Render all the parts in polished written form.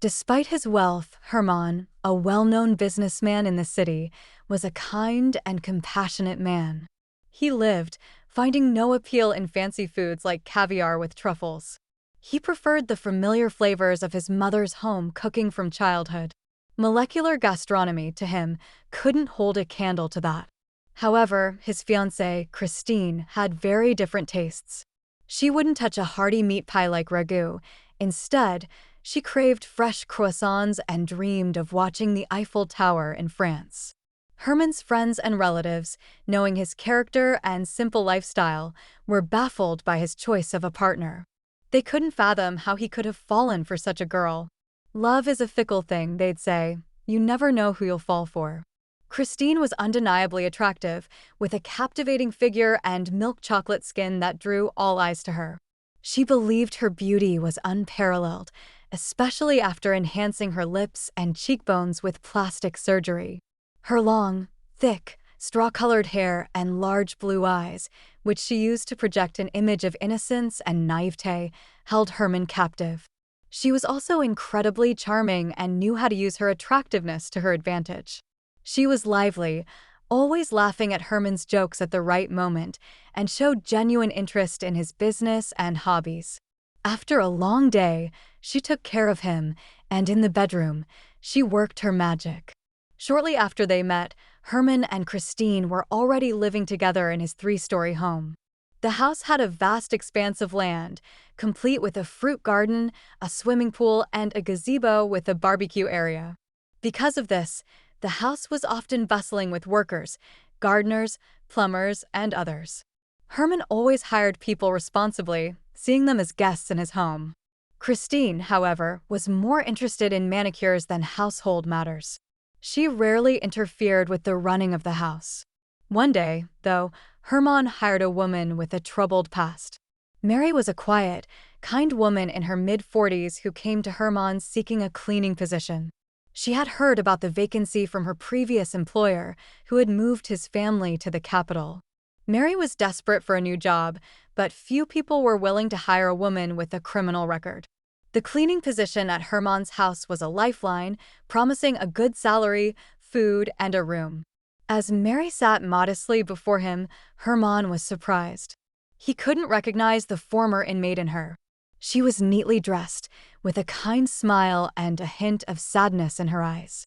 Despite his wealth, Herman, a well-known businessman in the city, was a kind and compassionate man. He lived, finding no appeal in fancy foods like caviar with truffles. He preferred the familiar flavors of his mother's home cooking from childhood. Molecular gastronomy, to him, couldn't hold a candle to that. However, his fiancée, Christine, had very different tastes. She wouldn't touch a hearty meat pie like ragu. Instead, she craved fresh croissants and dreamed of watching the Eiffel Tower in France. Herman's friends and relatives, knowing his character and simple lifestyle, were baffled by his choice of a partner. They couldn't fathom how he could have fallen for such a girl. Love is a fickle thing, they'd say. You never know who you'll fall for. Christine was undeniably attractive, with a captivating figure and milk chocolate skin that drew all eyes to her. She believed her beauty was unparalleled, especially after enhancing her lips and cheekbones with plastic surgery. Her long, thick, straw-colored hair and large blue eyes, which she used to project an image of innocence and naivete, held Herman captive. She was also incredibly charming and knew how to use her attractiveness to her advantage. She was lively, always laughing at Herman's jokes at the right moment, and showed genuine interest in his business and hobbies. After a long day, she took care of him, and in the bedroom, she worked her magic. Shortly after they met, Herman and Christine were already living together in his three-story home. The house had a vast expanse of land, complete with a fruit garden, a swimming pool, and a gazebo with a barbecue area. Because of this, the house was often bustling with workers, gardeners, plumbers, and others. Herman always hired people responsibly, seeing them as guests in his home. Christine, however, was more interested in manicures than household matters. She rarely interfered with the running of the house. One day, though, Herman hired a woman with a troubled past. Mary was a quiet, kind woman in her mid-40s who came to Herman seeking a cleaning position. She had heard about the vacancy from her previous employer, who had moved his family to the capital. Mary was desperate for a new job, but few people were willing to hire a woman with a criminal record. The cleaning position at Herman's house was a lifeline, promising a good salary, food, and a room. As Mary sat modestly before him, Herman was surprised. He couldn't recognize the former inmate in her. She was neatly dressed, with a kind smile and a hint of sadness in her eyes.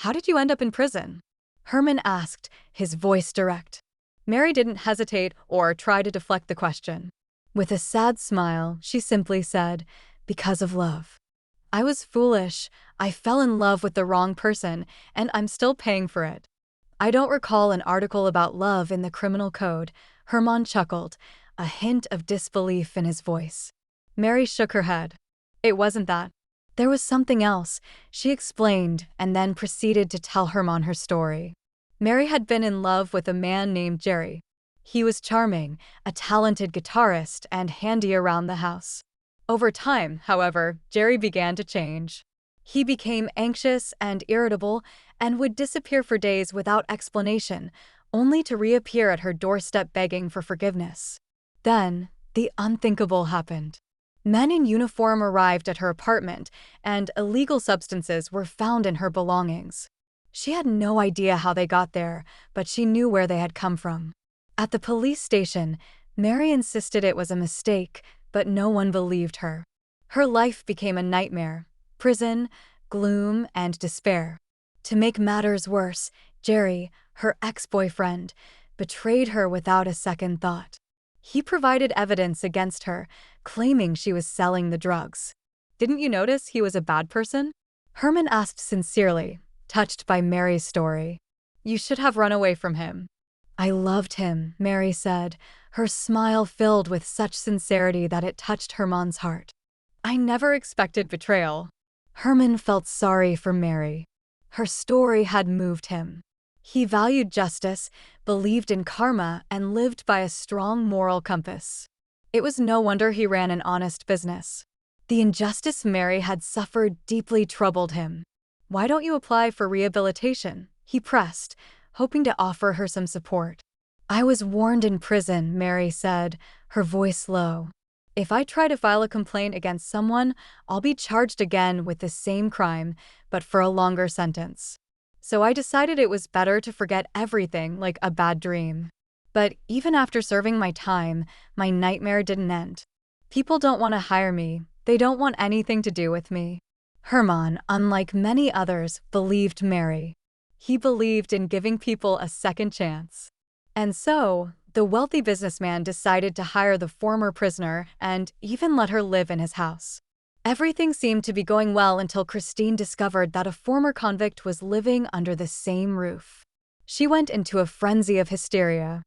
"How did you end up in prison?" Herman asked, his voice direct. Mary didn't hesitate or try to deflect the question. With a sad smile, she simply said, "Because of love. I was foolish, I fell in love with the wrong person, and I'm still paying for it." "I don't recall an article about love in the criminal code," Herman chuckled, a hint of disbelief in his voice. Mary shook her head. "It wasn't that. There was something else," she explained, and then proceeded to tell Herman her story. Mary had been in love with a man named Jerry. He was charming, a talented guitarist, and handy around the house. Over time, however, Jerry began to change. He became anxious and irritable and would disappear for days without explanation, only to reappear at her doorstep begging for forgiveness. Then, the unthinkable happened. Men in uniform arrived at her apartment, and illegal substances were found in her belongings. She had no idea how they got there, but she knew where they had come from. At the police station, Mary insisted it was a mistake, but no one believed her. Her life became a nightmare: prison, gloom, and despair. To make matters worse, Jerry, her ex-boyfriend, betrayed her without a second thought. He provided evidence against her, claiming she was selling the drugs. "Didn't you notice he was a bad person?" Herman asked sincerely, touched by Mary's story. "You should have run away from him." "I loved him," Mary said, her smile filled with such sincerity that it touched Herman's heart. "I never expected betrayal." Herman felt sorry for Mary. Her story had moved him. He valued justice, believed in karma, and lived by a strong moral compass. It was no wonder he ran an honest business. The injustice Mary had suffered deeply troubled him. "Why don't you apply for rehabilitation?" he pressed, hoping to offer her some support. "I was warned in prison," Mary said, her voice low. If I try to file a complaint against someone, I'll be charged again with the same crime, but for a longer sentence. So I decided it was better to forget everything like a bad dream. But even after serving my time, my nightmare didn't end. People don't want to hire me. They don't want anything to do with me. Herman, unlike many others, believed Mary. He believed in giving people a second chance. And so, the wealthy businessman decided to hire the former prisoner and even let her live in his house. Everything seemed to be going well until Christine discovered that a former convict was living under the same roof. She went into a frenzy of hysteria.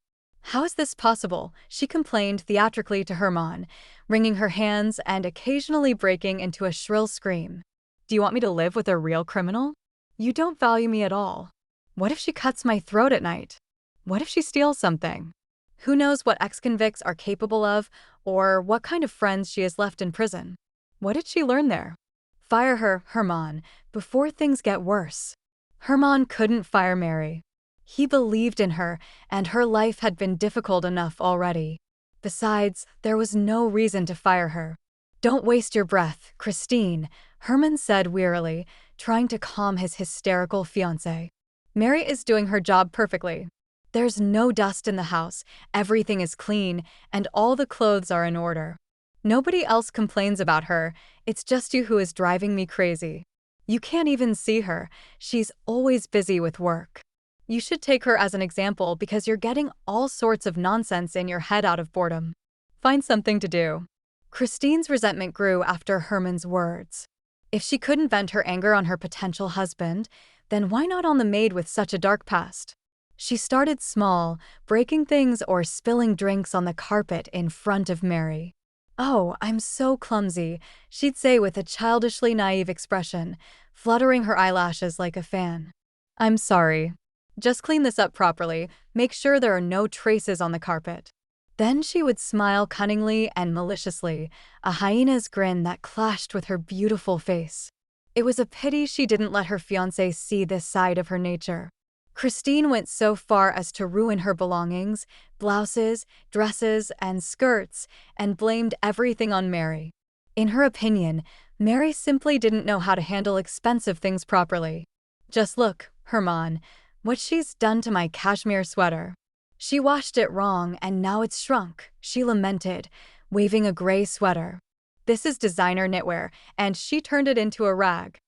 "How is this possible?" she complained theatrically to Herman, wringing her hands and occasionally breaking into a shrill scream. "Do you want me to live with a real criminal? You don't value me at all. What if she cuts my throat at night? What if she steals something? Who knows what ex-convicts are capable of or what kind of friends she has left in prison? What did she learn there? Fire her, Herman, before things get worse." Herman couldn't fire Mary. He believed in her, and her life had been difficult enough already. Besides, there was no reason to fire her. "Don't waste your breath, Christine," Herman said wearily, trying to calm his hysterical fiancée. "Mary is doing her job perfectly. There's no dust in the house, everything is clean, and all the clothes are in order. Nobody else complains about her, it's just you who is driving me crazy. You can't even see her, she's always busy with work. You should take her as an example because you're getting all sorts of nonsense in your head out of boredom. Find something to do." Christine's resentment grew after Herman's words. If she couldn't vent her anger on her potential husband, then why not on the maid with such a dark past? She started small, breaking things or spilling drinks on the carpet in front of Mary. "Oh, I'm so clumsy," she'd say with a childishly naive expression, fluttering her eyelashes like a fan. "I'm sorry. Just clean this up properly, make sure there are no traces on the carpet." Then she would smile cunningly and maliciously, a hyena's grin that clashed with her beautiful face. It was a pity she didn't let her fiancé see this side of her nature. Christine went so far as to ruin her belongings, blouses, dresses, and skirts, and blamed everything on Mary. In her opinion, Mary simply didn't know how to handle expensive things properly. "Just look, Herman, what she's done to my cashmere sweater. She washed it wrong and now it's shrunk," she lamented, waving a gray sweater. "This is designer knitwear, and she turned it into a rag."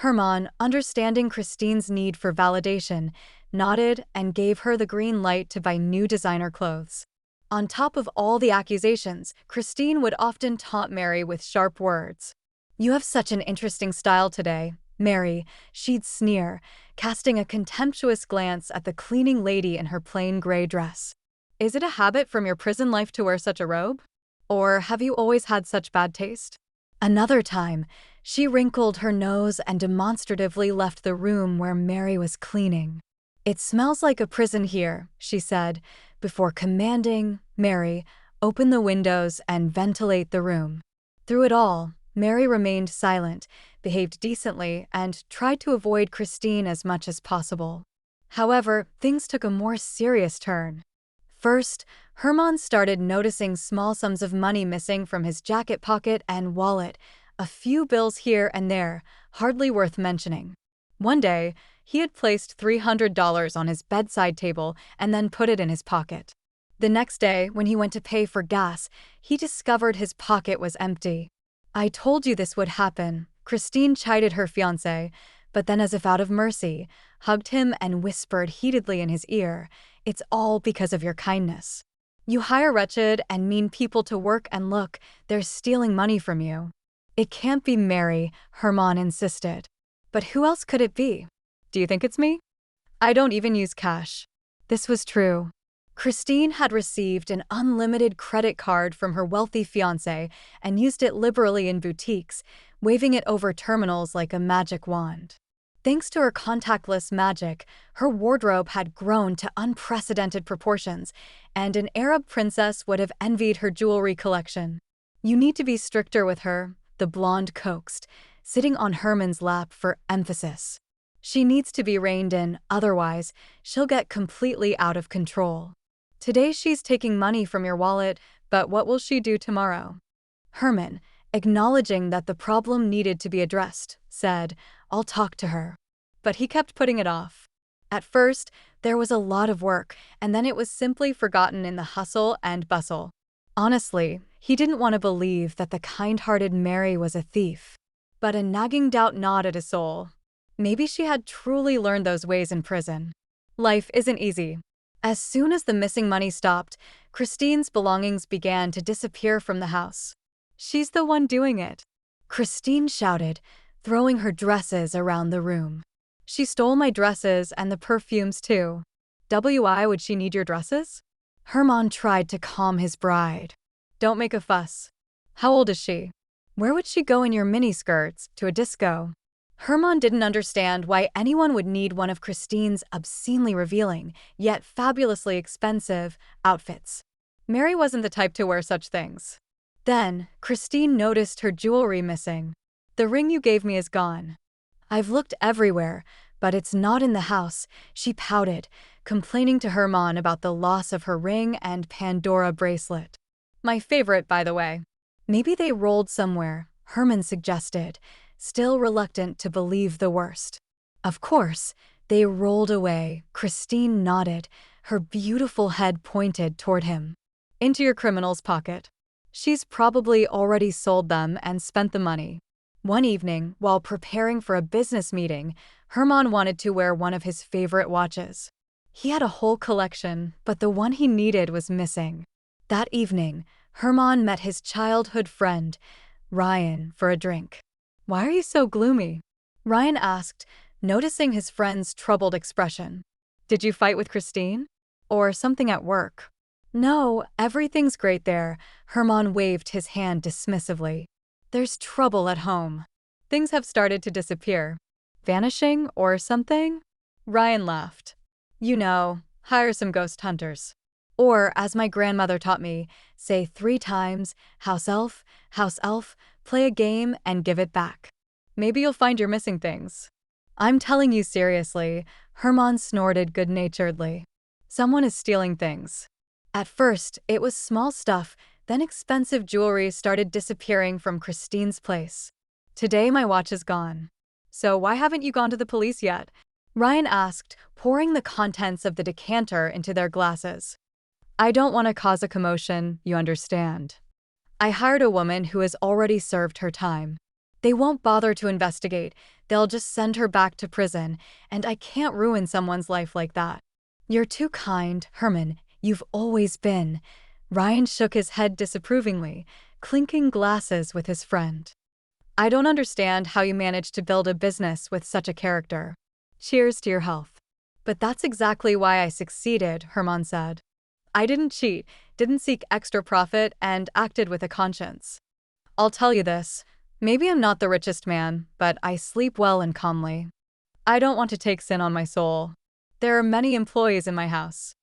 Herman, understanding Christine's need for validation, nodded and gave her the green light to buy new designer clothes. On top of all the accusations, Christine would often taunt Mary with sharp words. "You have such an interesting style today, Mary," she'd sneer, casting a contemptuous glance at the cleaning lady in her plain gray dress. "Is it a habit from your prison life to wear such a robe? Or have you always had such bad taste?" Another time, she wrinkled her nose and demonstratively left the room where Mary was cleaning. "It smells like a prison here," she said, before commanding, "Mary, open the windows and ventilate the room." Through it all, Mary remained silent, behaved decently, and tried to avoid Christine as much as possible. However, things took a more serious turn. First, Herman started noticing small sums of money missing from his jacket pocket and wallet, a few bills here and there, hardly worth mentioning. One day, he had placed $300 on his bedside table and then put it in his pocket. The next day, when he went to pay for gas, he discovered his pocket was empty. "I told you this would happen," Christine chided her fiancé, but then as if out of mercy, hugged him and whispered heatedly in his ear, "It's all because of your kindness. You hire wretched and mean people to work and look, they're stealing money from you." "It can't be Mary," Herman insisted. "But who else could it be? Do you think it's me? I don't even use cash." This was true. Christine had received an unlimited credit card from her wealthy fiancé and used it liberally in boutiques, waving it over terminals like a magic wand. Thanks to her contactless magic, her wardrobe had grown to unprecedented proportions, and an Arab princess would have envied her jewelry collection. "You need to be stricter with her," the blonde coaxed, sitting on Herman's lap for emphasis. "She needs to be reined in, otherwise, she'll get completely out of control. Today she's taking money from your wallet, but what will she do tomorrow? Herman, acknowledging that the problem needed to be addressed, said, "I'll talk to her." But he kept putting it off. At first, there was a lot of work, and then it was simply forgotten in the hustle and bustle. Honestly, he didn't want to believe that the kind-hearted Mary was a thief. But a nagging doubt gnawed at his soul. Maybe she had truly learned those ways in prison. Life isn't easy. As soon as the missing money stopped, Christine's belongings began to disappear from the house. "She's the one doing it," Christine shouted, throwing her dresses around the room. "She stole my dresses and the perfumes too. Why would she need your dresses?" Herman tried to calm his bride. "Don't make a fuss. How old is she? Where would she go in your miniskirts? To a disco?" Herman didn't understand why anyone would need one of Christine's obscenely revealing, yet fabulously expensive, outfits. Mary wasn't the type to wear such things. Then, Christine noticed her jewelry missing. "The ring you gave me is gone. I've looked everywhere, but it's not in the house," she pouted, complaining to Herman about the loss of her ring and Pandora bracelet. "My favorite, by the way." "Maybe they rolled somewhere," Herman suggested, still reluctant to believe the worst. "Of course, they rolled away," Christine nodded, her beautiful head pointed toward him. "Into your criminal's pocket. She's probably already sold them and spent the money." One evening, while preparing for a business meeting, Herman wanted to wear one of his favorite watches. He had a whole collection, but the one he needed was missing. That evening, Herman met his childhood friend, Ryan, for a drink. "Why are you so gloomy?" Ryan asked, noticing his friend's troubled expression. "Did you fight with Christine? Or something at work?" "No, everything's great there," Herman waved his hand dismissively. "There's trouble at home. Things have started to disappear. Vanishing or something?" Ryan laughed. "You know, hire some ghost hunters. Or, as my grandmother taught me, say 3 times, house elf, play a game and give it back. Maybe you'll find your missing things." "I'm telling you seriously," Herman snorted good-naturedly. "Someone is stealing things." At first, it was small stuff, then expensive jewelry started disappearing from Christine's place. "Today my watch is gone." "So why haven't you gone to the police yet?" Ryan asked, pouring the contents of the decanter into their glasses. "I don't want to cause a commotion, you understand. I hired a woman who has already served her time. They won't bother to investigate, they'll just send her back to prison, and I can't ruin someone's life like that." "You're too kind, Herman, you've always been." Ryan shook his head disapprovingly, clinking glasses with his friend. "I don't understand how you managed to build a business with such a character. Cheers to your health." "But that's exactly why I succeeded," Herman said. "I didn't cheat, didn't seek extra profit, and acted with a conscience. I'll tell you this, maybe I'm not the richest man, but I sleep well and calmly. I don't want to take sin on my soul. There are many employees in my house.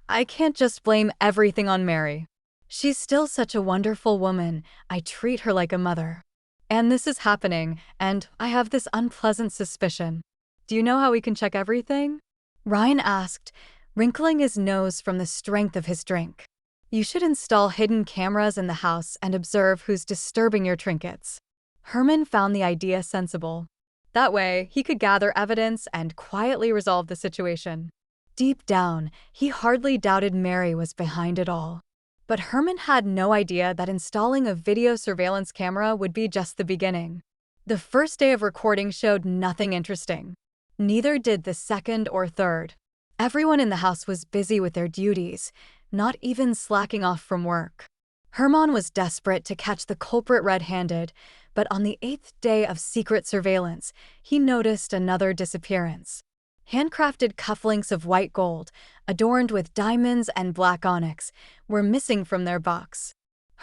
I can't just blame everything on Mary. She's still such a wonderful woman, I treat her like a mother. And this is happening, and I have this unpleasant suspicion. Do you know how we can check everything?" Ryan asked, wrinkling his nose from the strength of his drink. "You should install hidden cameras in the house and observe who's disturbing your trinkets." Herman found the idea sensible. That way, he could gather evidence and quietly resolve the situation. Deep down, he hardly doubted Mary was behind it all. But Herman had no idea that installing a video surveillance camera would be just the beginning. The first day of recording showed nothing interesting. Neither did the second or third. Everyone in the house was busy with their duties, not even slacking off from work. Herman was desperate to catch the culprit red-handed, but on the 8th day of secret surveillance, he noticed another disappearance. Handcrafted cufflinks of white gold, adorned with diamonds and black onyx, were missing from their box.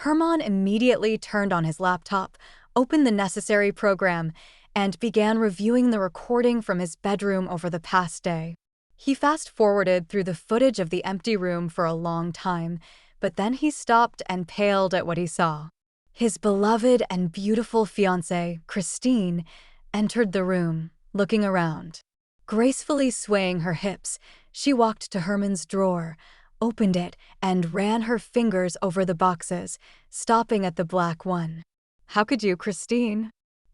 Herman immediately turned on his laptop, opened the necessary program, and began reviewing the recording from his bedroom over the past day. He fast-forwarded through the footage of the empty room for a long time, but then he stopped and paled at what he saw. His beloved and beautiful fiancée, Christine, entered the room, looking around. Gracefully swaying her hips, she walked to Herman's drawer, opened it and ran her fingers over the boxes, stopping at the black one. "How could you, Christine?"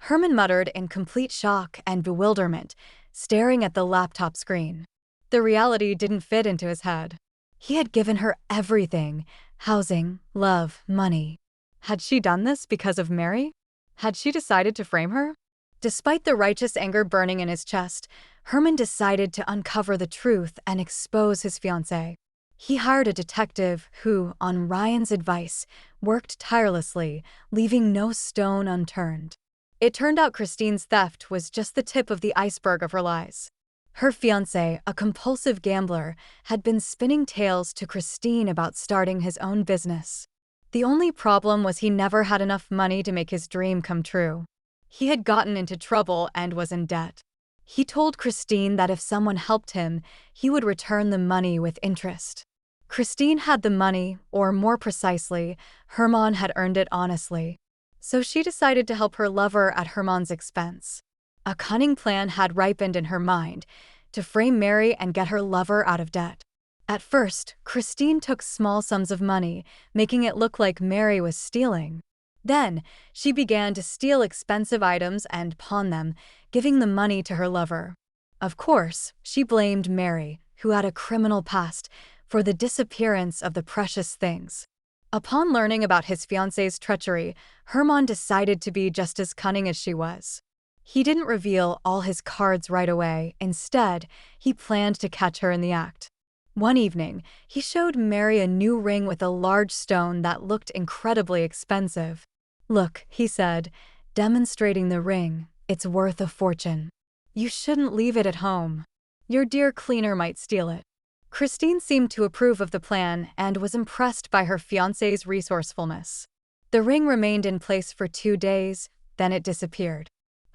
Herman muttered in complete shock and bewilderment, staring at the laptop screen. The reality didn't fit into his head. He had given her everything: housing, love, money. Had she done this because of Mary? Had she decided to frame her? Despite the righteous anger burning in his chest, Herman decided to uncover the truth and expose his fiancée. He hired a detective who, on Ryan's advice, worked tirelessly, leaving no stone unturned. It turned out Christine's theft was just the tip of the iceberg of her lies. Her fiancé, a compulsive gambler, had been spinning tales to Christine about starting his own business. The only problem was he never had enough money to make his dream come true. He had gotten into trouble and was in debt. He told Christine that if someone helped him, he would return the money with interest. Christine had the money, or more precisely, Herman had earned it honestly. So she decided to help her lover at Herman's expense. A cunning plan had ripened in her mind to frame Mary and get her lover out of debt. At first, Christine took small sums of money, making it look like Mary was stealing. Then, she began to steal expensive items and pawn them, giving the money to her lover. Of course, she blamed Mary, who had a criminal past, for the disappearance of the precious things. Upon learning about his fiancée's treachery, Herman decided to be just as cunning as she was. He didn't reveal all his cards right away. Instead, he planned to catch her in the act. One evening, he showed Mary a new ring with a large stone that looked incredibly expensive. "Look," he said, demonstrating the ring, "it's worth a fortune. You shouldn't leave it at home. Your dear cleaner might steal it." Christine seemed to approve of the plan and was impressed by her fiancé's resourcefulness. The ring remained in place for 2 days, then it disappeared.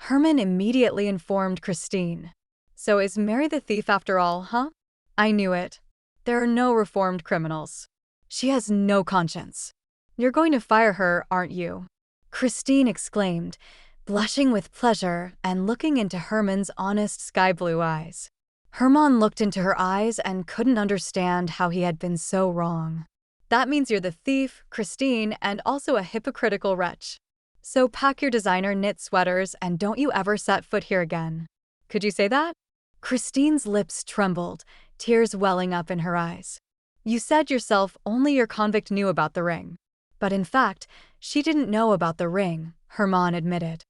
Herman immediately informed Christine. "So is Mary the thief after all, huh? I knew it. There are no reformed criminals. She has no conscience. You're going to fire her, aren't you?" Christine exclaimed, blushing with pleasure and looking into Herman's honest sky-blue eyes. Herman looked into her eyes and couldn't understand how he had been so wrong. "That means you're the thief, Christine, and also a hypocritical wretch. So pack your designer knit sweaters and don't you ever set foot here again." "Could you say that?" Christine's lips trembled, tears welling up in her eyes. "You said yourself only your convict knew about the ring." But in fact, she didn't know about the ring, Herman admitted.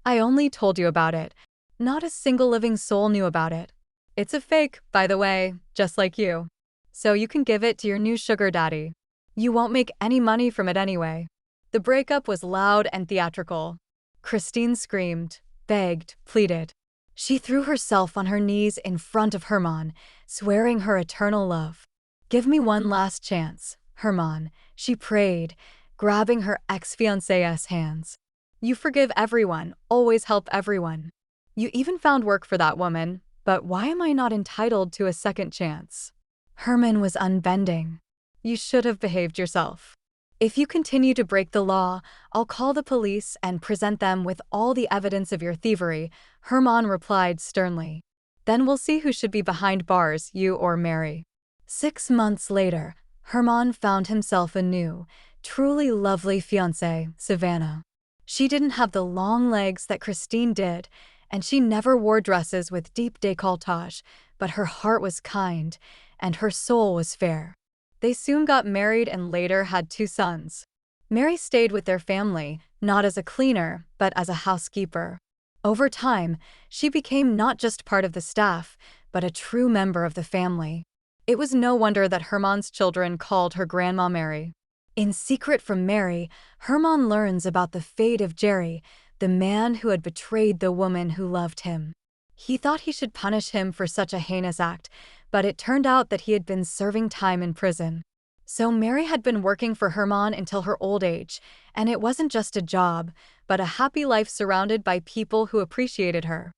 "I only told you about it. Not a single living soul knew about it. It's a fake, by the way, just like you. So you can give it to your new sugar daddy. You won't make any money from it anyway." The breakup was loud and theatrical. Christine screamed, begged, pleaded. She threw herself on her knees in front of Herman, swearing her eternal love. "Give me one last chance, Herman," she prayed, grabbing her ex-fiancé's hands. "You forgive everyone, always help everyone. You even found work for that woman, but why am I not entitled to a second chance?" Herman was unbending. "You should have behaved yourself. If you continue to break the law, I'll call the police and present them with all the evidence of your thievery," Herman replied sternly. "Then we'll see who should be behind bars, you or Mary." 6 months later, Herman found himself a new, truly lovely fiancée, Savannah. She didn't have the long legs that Christine did, and she never wore dresses with deep décolletage, but her heart was kind, and her soul was fair. They soon got married and later had 2 sons. Mary stayed with their family, not as a cleaner, but as a housekeeper. Over time, she became not just part of the staff, but a true member of the family. It was no wonder that Herman's children called her Grandma Mary. In secret from Mary, Herman learns about the fate of Jerry, the man who had betrayed the woman who loved him. He thought he should punish him for such a heinous act, but it turned out that he had been serving time in prison. So Mary had been working for Herman until her old age, and it wasn't just a job, but a happy life surrounded by people who appreciated her.